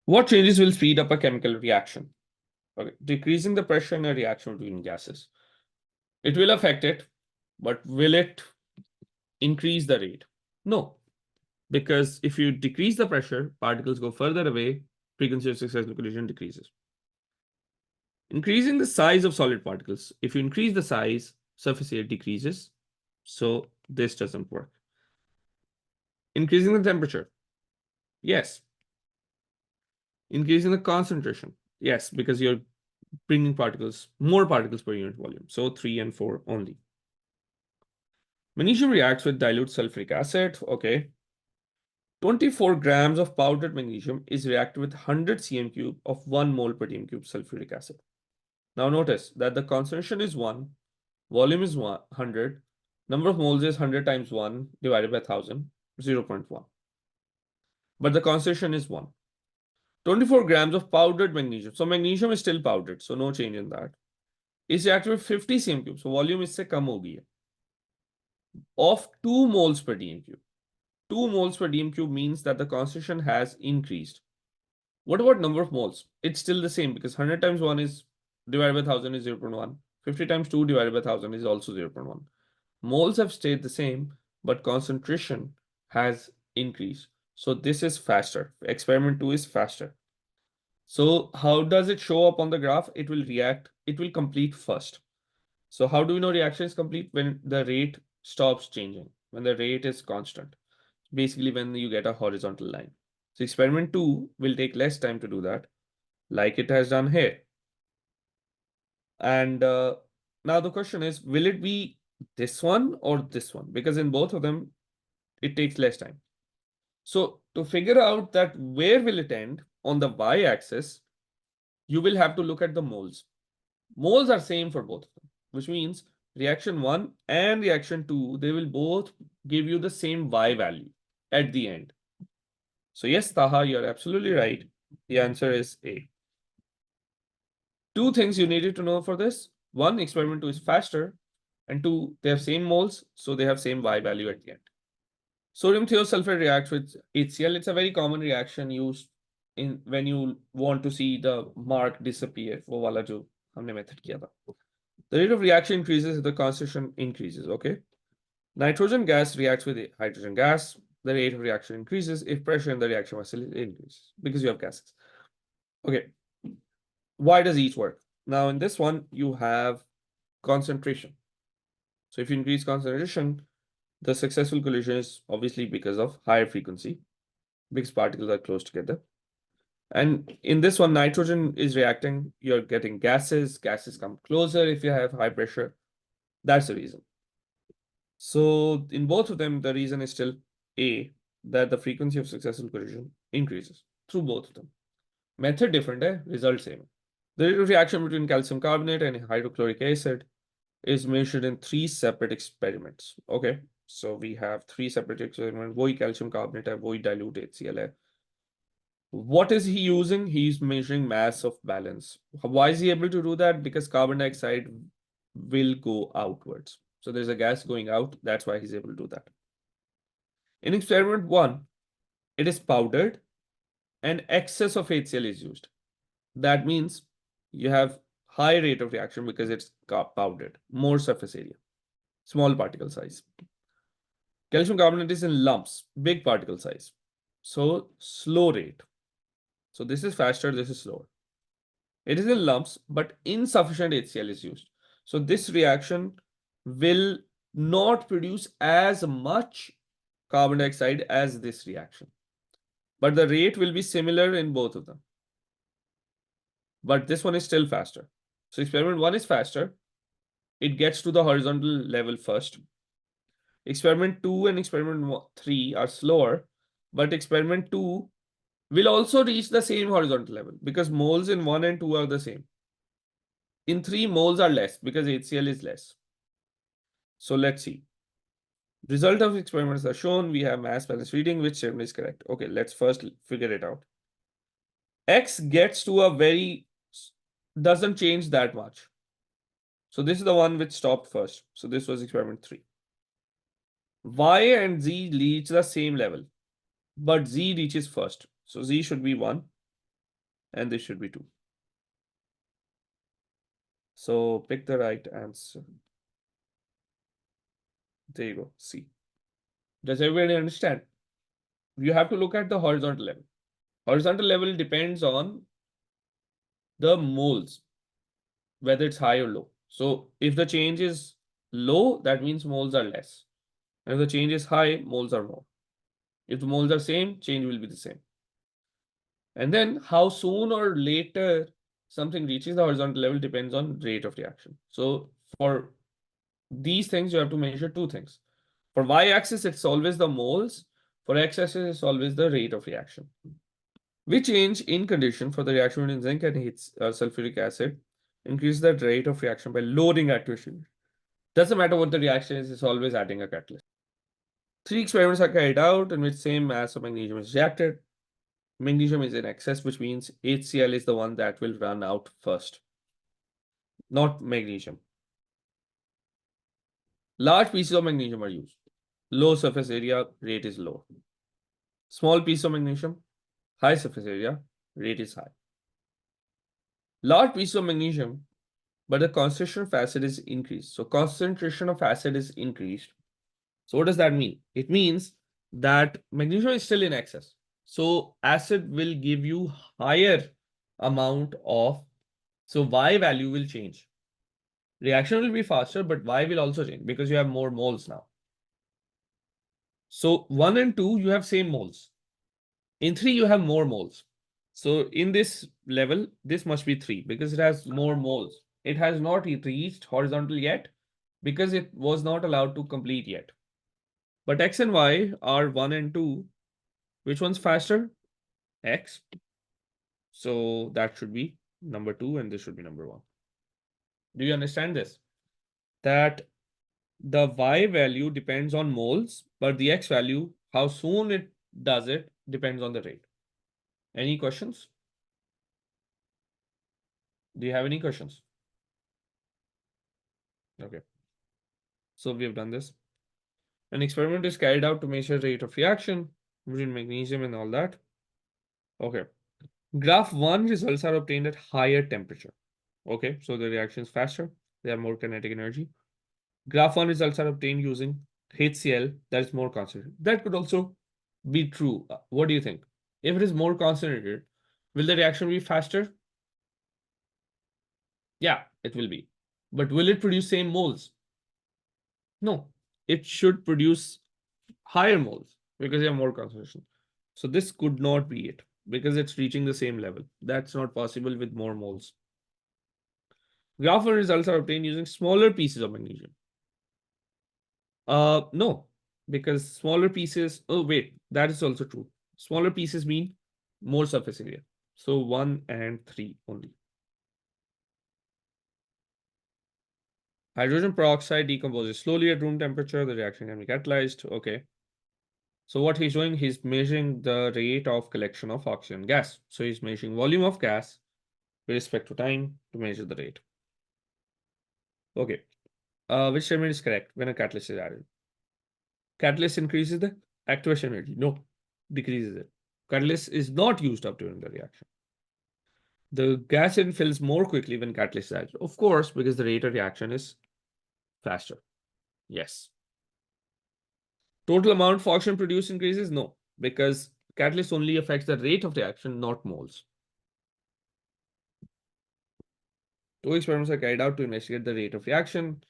What changes will speed up a chemical reaction? Okay, decreasing the pressure in a reaction between gases. It will affect it, but will it increase the rate? No, because if you decrease the pressure, particles go further away, frequency of successful collision decreases. Increasing the size of solid particles. If you increase the size, surface area decreases. So this doesn't work. Increasing the temperature. Yes. Increasing the concentration. Yes, because you're bringing more particles per unit volume. So 3 and 4 only. Magnesium reacts with dilute sulfuric acid. Okay. 24 grams of powdered magnesium is reacted with 100 cm cube of 1 mole per dm cube sulfuric acid. Now notice that the concentration is 1, volume is 100, number of moles is 100 times 1 divided by 1000, 0.1. But the concentration is 1. 24 grams of powdered magnesium. So magnesium is still powdered, so no change in that. Is reacted with 50 cm cube. So volume is कम हो गई है. Of 2 moles per dm cube. 2 moles per dm cube means that the concentration has increased. What about number of moles? It's still the same because 100 times 1 is divided by 1000 is 0.1. 50 times 2 divided by 1000 is also 0.1. Moles have stayed the same, but concentration has increased. So this is faster. Experiment 2 is faster. So how does it show up on the graph? It will react, it will complete first. So how do we know reaction is complete? When the rate stops changing, when the rate is constant. Basically when you get a horizontal line. So experiment 2 will take less time to do that, like it has done here. And now the question is, will it be this one or this one? Because in both of them, it takes less time. So to figure out that where will it end on the y-axis, you will have to look at the moles. Moles are same for both of them, which means reaction 1 and reaction 2, they will both give you the same y value at the end. So yes, Taha, you're absolutely right. The answer is A. Two things you needed to know for this. One, experiment 2 is faster, and 2, they have same moles, so they have same y value at the end. Sodium thiosulfate reacts with HCl. It's a very common reaction used in when you want to see the mark disappear. वो वाला जो हमने method किया था. The rate of reaction increases if the concentration increases. Okay. Nitrogen gas reacts with hydrogen gas. The rate of reaction increases if pressure in the reaction vessel increases because you have gases. Okay. Why does each work? Now in this one, you have concentration. So if you increase concentration, the successful collision is obviously because of higher frequency, because particles are close together. And in this one, nitrogen is reacting, you're getting gases come closer if you have high pressure. That's the reason. So in both of them, the reason is still A, that the frequency of successful collision increases through both of them. Method different, result same. The rate of reaction between calcium carbonate and hydrochloric acid is measured in 3 separate experiments. Okay, so we have 3 separate experiments. वही calcium carbonate है, वही dilute HCl है. What is he using? He's measuring mass of balance. Why is he able to do that? Because carbon dioxide will go outwards. So there's a gas going out. That's why he's able to do that. In experiment 1, it is powdered and excess of HCl is used. That means you have high rate of reaction because it's powdered, more surface area, small particle size. Calcium carbonate is in lumps, big particle size. So slow rate. So this is faster, this is slower. It is in lumps, but insufficient HCl is used. So this reaction will not produce as much carbon dioxide as this reaction. But the rate will be similar in both of them. But this one is still faster. So experiment 1 is faster. It gets to the horizontal level first. Experiment 2 and experiment 3 are slower, but experiment 2 will also reach the same horizontal level because moles in 1 and 2 are the same. In 3, moles are less because HCl is less. So let's see. Result of experiments are shown. We have mass balance reading. Which statement is correct? Okay, let's first figure it out. X gets to a doesn't change that much. So this is the one which stopped first. So this was experiment 3. Y and Z reach the same level, but Z reaches first. So Z should be 1. and this should be 2. So pick the right answer. There you go. C. Does everybody understand? You have to look at the horizontal level. Horizontal level depends on the moles, whether it's high or low. So if the change is low, that means moles are less. And if the change is high, moles are more. If the moles are same, change will be the same. And then how soon or later something reaches the horizontal level depends on rate of reaction. So for these things, you have to measure 2 things. For y-axis, it's always the moles. For x-axis, it's always the rate of reaction. We change in condition for the reaction between zinc and sulfuric acid increase the rate of reaction by lowering activation. Doesn't matter what the reaction is, it's always adding a catalyst. 3 experiments are carried out in which same mass of magnesium is reacted. Magnesium is in excess, which means HCl is the one that will run out first, not magnesium. Large pieces of magnesium are used. Low surface area, rate is low. Small piece of magnesium, high surface area, rate is high. Large piece of magnesium, but the concentration of acid is increased. So concentration of acid is increased. So what does that mean? It means that magnesium is still in excess. So acid will give you higher amount of, so Y value will change. Reaction will be faster, but Y will also change because you have more moles now. So 1 and 2, you have same moles. In 3, you have more moles. So in this level, this must be 3 because it has more moles. It has not reached horizontal yet because it was not allowed to complete yet. But X and Y are 1 and 2. Which one's faster? X. So that should be number 2 and this should be number 1. Do you understand this? That the Y value depends on moles, but the X value, how soon it does it, depends on the rate. Any questions? Do you have any questions? Okay. So we have done this. An experiment is carried out to measure rate of reaction between magnesium and all that. Okay. Graph 1 results are obtained at higher temperature. Okay, so the reaction is faster. They have more kinetic energy. Graph 1 results are obtained using HCl that is more concentrated. That could also be true. What do you think? If it is more concentrated, will the reaction be faster? Yeah, it will be. But will it produce same moles? No, it should produce higher moles because you have more concentration. So this could not be it because it's reaching the same level. That's not possible with more moles. Graph 1 results are obtained using smaller pieces of magnesium. No, because smaller pieces, oh wait, that is also true. Smaller pieces mean more surface area. So 1 and 3 only. Hydrogen peroxide decomposes slowly at room temperature. The reaction can be catalyzed. Okay. So what he's doing, he's measuring the rate of collection of oxygen gas. So he's measuring volume of gas with respect to time to measure the rate. Okay. Which statement is correct when a catalyst is added? Catalyst increases the activation energy. No, decreases it. Catalyst is not used up during the reaction. The gas fills more quickly when catalyst is added. Of course, because the rate of reaction is faster. Yes. Total amount of oxygen produced increases? No, because catalyst only affects the rate of reaction, not moles. 2 experiments are carried out to investigate the rate of reaction.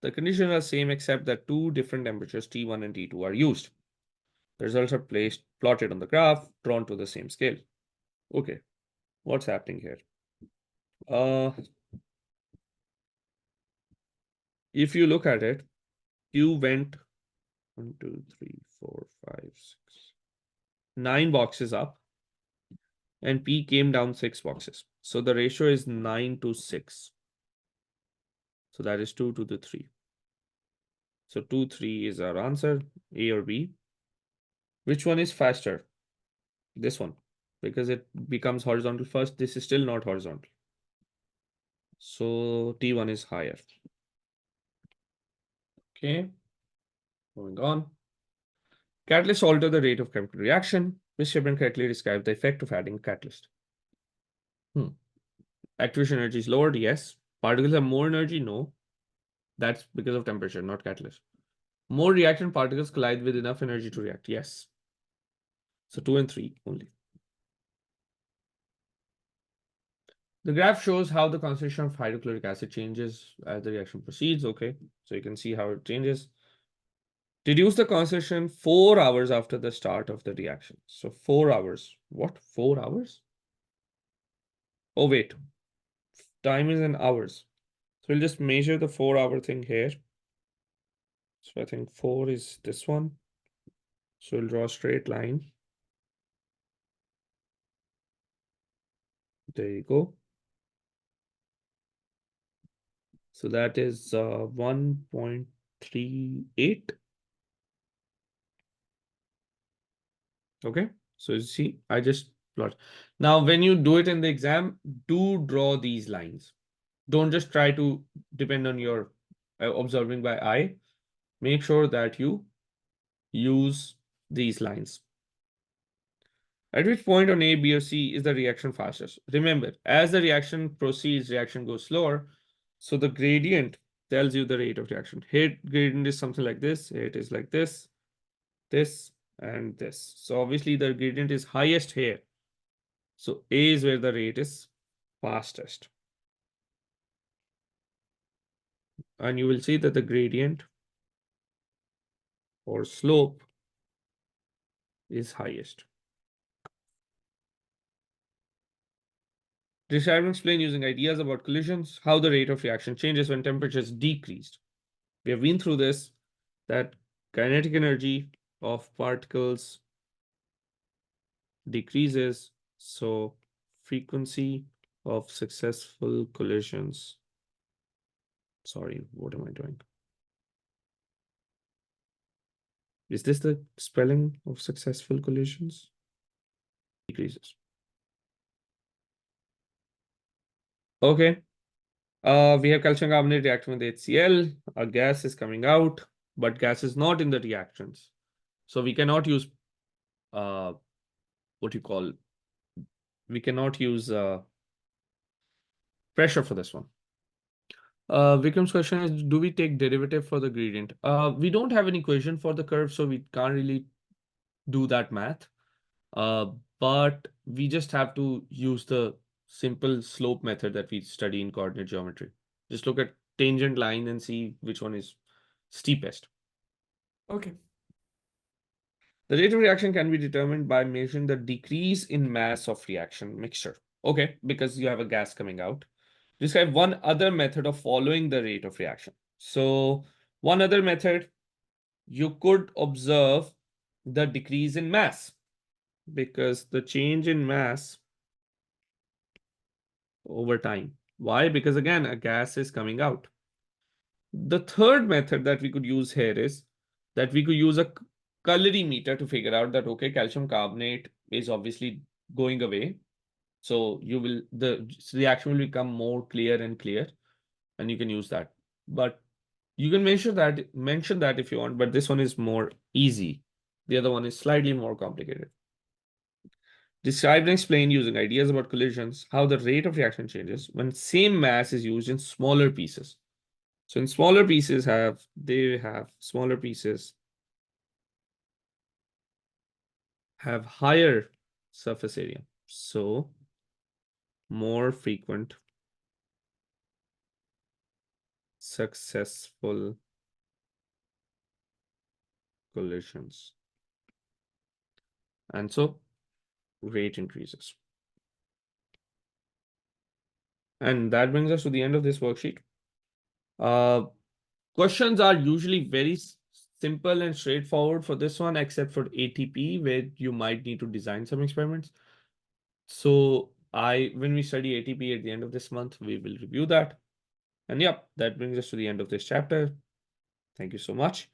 The conditions are same except that 2 different temperatures, T1 and T2, are used. The results are plotted on the graph, drawn to the same scale. Okay, what's happening here? If you look at it, Q went 1, 2, 3, 4, 5, 6, 9 boxes up, and P came down 6 boxes. So the ratio is 9 to 6. So that is 2 to the 3. So 2, 3 is our answer, A or B. Which one is faster? This one, because it becomes horizontal first. This is still not horizontal. So T1 is higher. Okay, moving on. Catalysts alter the rate of chemical reaction. Which statement correctly describes the effect of adding catalyst? Activation energy is lowered, yes. Particles have more energy, no. That's because of temperature, not catalyst. More reactant particles collide with enough energy to react, yes. So 2 and 3 only. The graph shows how the concentration of hydrochloric acid changes as the reaction proceeds. Okay, so you can see how it changes. Reduce the concentration 4 hours after the start of the reaction. So 4 hours. What? 4 hours? Oh, wait. Time is in hours. So we'll just measure the 4-hour thing here. So I think 4 is this one. So we'll draw a straight line. There you go. So that is 1.38. Okay. So you see, I just plot. Now, when you do it in the exam, do draw these lines. Don't just try to depend on your observing by eye. Make sure that you use these lines. At which point on A, B, or C is the reaction fastest? Remember, as the reaction proceeds, reaction goes slower. So the gradient tells you the rate of reaction. Here, gradient is something like this. Here it is like this, and this. So obviously the gradient is highest here. So A is where the rate is fastest. And you will see that the gradient or slope is highest. Describe and explain using ideas about collisions, how the rate of reaction changes when temperature is decreased. We have been through this, that kinetic energy of particles decreases, so frequency of successful collisions. Sorry, what am I doing? Is this the spelling of successful collisions? Decreases. Okay. We have calcium carbonate reacting with HCl. A gas is coming out, but gas is not in the reactions. So we cannot use what you call, we cannot use pressure for this one. Vikram's question is, do we take derivative for the gradient? We don't have an equation for the curve, so we can't really do that math. But we just have to use the simple slope method that we study in coordinate geometry. Just look at tangent line and see which one is steepest. Okay. The rate of reaction can be determined by measuring the decrease in mass of reaction mixture. Okay, because you have a gas coming out. Describe one other method of following the rate of reaction. So one other method, you could observe the decrease in mass, because the change in mass over time. Why? Because again, a gas is coming out. The third method that we could use here is that we could use a colorimeter to figure out that, okay, calcium carbonate is obviously going away. So the reaction will become more clear and clear, and you can use that. But you can mention that if you want, but this one is more easy. The other one is slightly more complicated. Describe and explain using ideas about collisions how the rate of reaction changes when same mass is used in smaller pieces. So in smaller pieces smaller pieces have higher surface area. So more frequent successful collisions. And so rate increases. And that brings us to the end of this worksheet. Questions are usually very simple and straightforward for this one, except for ATP, where you might need to design some experiments. So when we study ATP at the end of this month, we will review that. And yeah, that brings us to the end of this chapter. Thank you so much.